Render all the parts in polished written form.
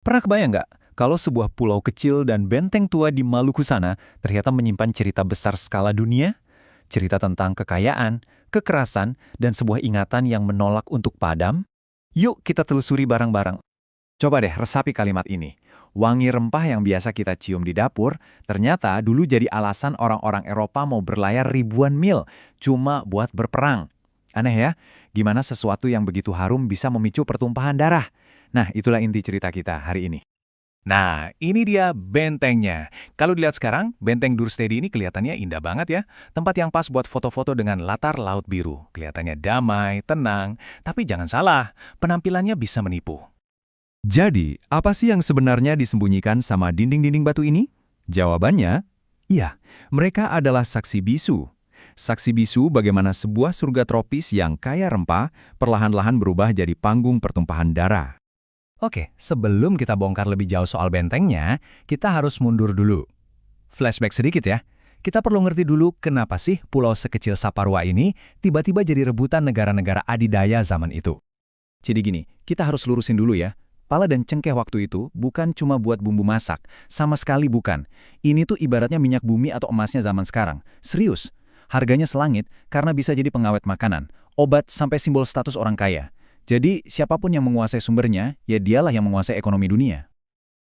Pernah kebayang nggak kalau sebuah pulau kecil dan benteng tua di Maluku sana ternyata menyimpan cerita besar skala dunia? Cerita tentang kekayaan, kekerasan, dan sebuah ingatan yang menolak untuk padam? Yuk kita telusuri bareng-bareng. Coba deh resapi kalimat ini. Wangi rempah yang biasa kita cium di dapur, ternyata dulu jadi alasan orang-orang Eropa mau berlayar ribuan mil cuma buat berperang. Aneh ya, gimana sesuatu yang begitu harum bisa memicu pertumpahan darah? Nah, itulah inti cerita kita hari ini. Nah, ini dia bentengnya. Kalau dilihat sekarang, benteng Durstedi ini kelihatannya indah banget ya. Tempat yang pas buat foto-foto dengan latar laut biru. Kelihatannya damai, tenang. Tapi jangan salah, penampilannya bisa menipu. Jadi, apa sih yang sebenarnya disembunyikan sama dinding-dinding batu ini? Jawabannya, iya, mereka adalah saksi bisu. Saksi bisu bagaimana sebuah surga tropis yang kaya rempah perlahan-lahan berubah jadi panggung pertumpahan darah. Oke, sebelum kita bongkar lebih jauh soal bentengnya, kita harus mundur dulu. Flashback sedikit ya. Kita perlu ngerti dulu kenapa sih pulau sekecil Saparua ini tiba-tiba jadi rebutan negara-negara adidaya zaman itu. Jadi gini, kita harus lurusin dulu ya. Pala dan cengkeh waktu itu bukan cuma buat bumbu masak, sama sekali bukan. Ini tuh ibaratnya minyak bumi atau emasnya zaman sekarang. Serius, harganya selangit karena bisa jadi pengawet makanan, obat sampai simbol status orang kaya. Jadi siapapun yang menguasai sumbernya, ya dialah yang menguasai ekonomi dunia.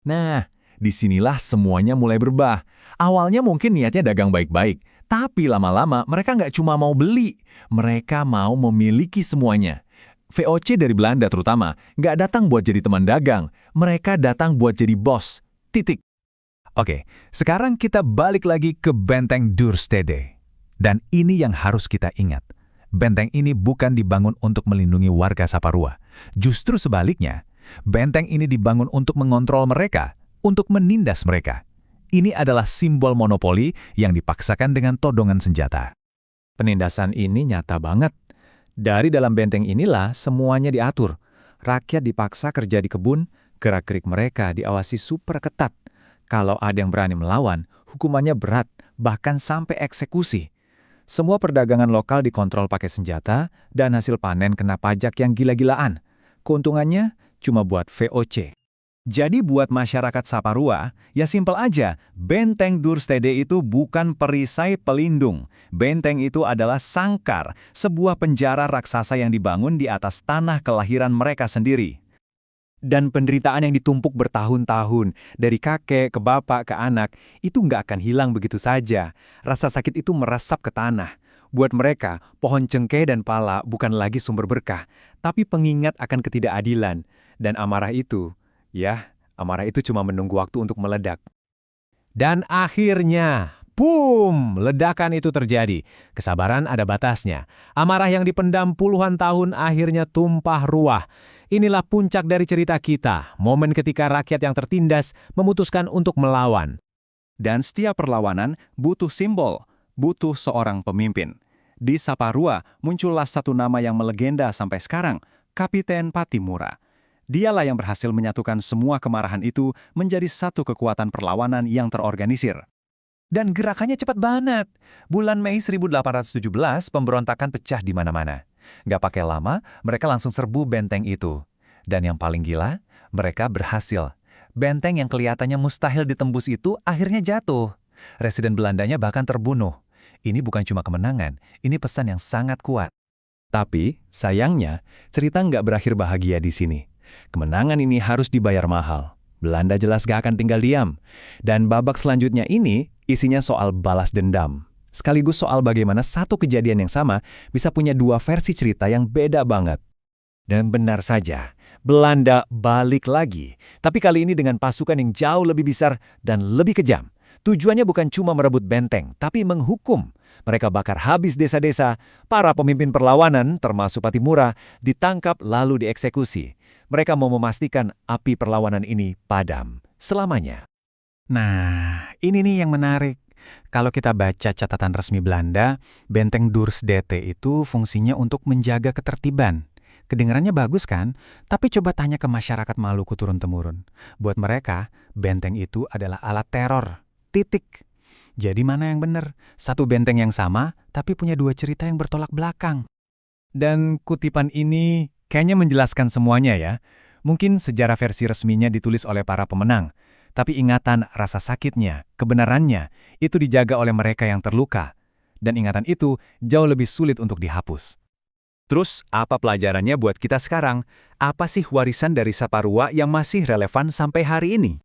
Nah, disinilah semuanya mulai berubah. Awalnya mungkin niatnya dagang baik-baik, tapi lama-lama mereka nggak cuma mau beli, mereka mau memiliki semuanya. VOC dari Belanda terutama, nggak datang buat jadi teman dagang, mereka datang buat jadi bos. Titik. Oke, sekarang kita balik lagi ke Benteng Durstede. Dan ini yang harus kita ingat. Benteng ini bukan dibangun untuk melindungi warga Saparua. Justru sebaliknya, benteng ini dibangun untuk mengontrol mereka, untuk menindas mereka. Ini adalah simbol monopoli yang dipaksakan dengan todongan senjata. Penindasan ini nyata banget. Dari dalam benteng inilah semuanya diatur. Rakyat dipaksa kerja di kebun, gerak-gerik mereka diawasi super ketat. Kalau ada yang berani melawan, hukumannya berat, bahkan sampai eksekusi. Semua perdagangan lokal dikontrol pakai senjata, dan hasil panen kena pajak yang gila-gilaan. Keuntungannya cuma buat VOC. Jadi buat masyarakat Saparua, ya simpel aja, Benteng Durstede itu bukan perisai pelindung. Benteng itu adalah sangkar, sebuah penjara raksasa yang dibangun di atas tanah kelahiran mereka sendiri. Dan penderitaan yang ditumpuk bertahun-tahun, dari kakek ke bapak ke anak, itu nggak akan hilang begitu saja. Rasa sakit itu meresap ke tanah. Buat mereka, pohon cengkeh dan pala bukan lagi sumber berkah, tapi pengingat akan ketidakadilan. Dan amarah itu, ya, amarah itu cuma menunggu waktu untuk meledak. Dan akhirnya, boom! Ledakan itu terjadi. Kesabaran ada batasnya. Amarah yang dipendam puluhan tahun akhirnya tumpah ruah. Inilah puncak dari cerita kita, momen ketika rakyat yang tertindas memutuskan untuk melawan. Dan setiap perlawanan butuh simbol, butuh seorang pemimpin. Di Saparua muncullah satu nama yang melegenda sampai sekarang, Kapiten Patimura. Dialah yang berhasil menyatukan semua kemarahan itu menjadi satu kekuatan perlawanan yang terorganisir. Dan gerakannya cepat banget. Bulan Mei 1817, pemberontakan pecah di mana-mana. Nggak pakai lama, mereka langsung serbu benteng itu. Dan yang paling gila, mereka berhasil. Benteng yang kelihatannya mustahil ditembus itu akhirnya jatuh. Residen Belandanya bahkan terbunuh. Ini bukan cuma kemenangan, ini pesan yang sangat kuat. Tapi, sayangnya, cerita nggak berakhir bahagia di sini. Kemenangan ini harus dibayar mahal. Belanda jelas gak akan tinggal diam. Dan babak selanjutnya ini isinya soal balas dendam. Sekaligus soal bagaimana satu kejadian yang sama bisa punya dua versi cerita yang beda banget. Dan benar saja, Belanda balik lagi. Tapi kali ini dengan pasukan yang jauh lebih besar dan lebih kejam. Tujuannya bukan cuma merebut benteng, tapi menghukum. Mereka bakar habis desa-desa, para pemimpin perlawanan, termasuk Patimura, ditangkap lalu dieksekusi. Mereka mau memastikan api perlawanan ini padam selamanya. Nah, ini nih yang menarik. Kalau kita baca catatan resmi Belanda, Benteng Durstede itu fungsinya untuk menjaga ketertiban. Kedengarannya bagus kan? Tapi coba tanya ke masyarakat Maluku turun-temurun. Buat mereka, benteng itu adalah alat teror. Titik. Jadi mana yang benar? Satu benteng yang sama, tapi punya dua cerita yang bertolak belakang. Dan kutipan ini kayaknya menjelaskan semuanya ya. Mungkin sejarah versi resminya ditulis oleh para pemenang, tapi ingatan rasa sakitnya, kebenarannya, itu dijaga oleh mereka yang terluka. Dan ingatan itu jauh lebih sulit untuk dihapus. Terus, apa pelajarannya buat kita sekarang? Apa sih warisan dari Saparua yang masih relevan sampai hari ini?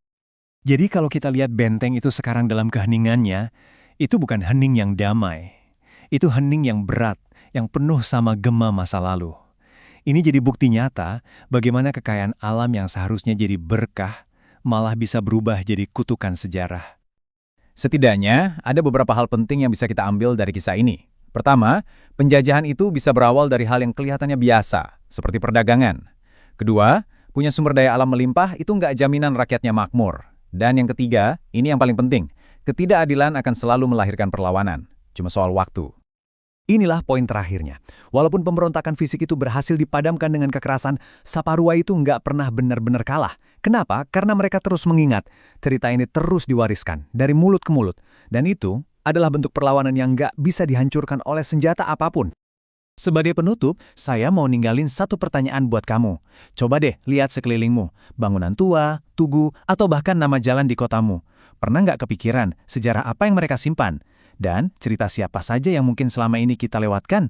Jadi kalau kita lihat benteng itu sekarang dalam keheningannya, itu bukan hening yang damai. Itu hening yang berat, yang penuh sama gema masa lalu. Ini jadi bukti nyata bagaimana kekayaan alam yang seharusnya jadi berkah, malah bisa berubah jadi kutukan sejarah. Setidaknya, ada beberapa hal penting yang bisa kita ambil dari kisah ini. Pertama, penjajahan itu bisa berawal dari hal yang kelihatannya biasa, seperti perdagangan. Kedua, punya sumber daya alam melimpah itu nggak jaminan rakyatnya makmur. Dan yang ketiga, ini yang paling penting, ketidakadilan akan selalu melahirkan perlawanan. Cuma soal waktu. Inilah poin terakhirnya. Walaupun pemberontakan fisik itu berhasil dipadamkan dengan kekerasan, Saparua itu nggak pernah benar-benar kalah. Kenapa? Karena mereka terus mengingat. Cerita ini terus diwariskan, dari mulut ke mulut. Dan itu adalah bentuk perlawanan yang nggak bisa dihancurkan oleh senjata apapun. Sebagai penutup, saya mau ninggalin satu pertanyaan buat kamu. Coba deh lihat sekelilingmu, bangunan tua, tugu, atau bahkan nama jalan di kotamu. Pernah nggak kepikiran sejarah apa yang mereka simpan? Dan cerita siapa saja yang mungkin selama ini kita lewatkan?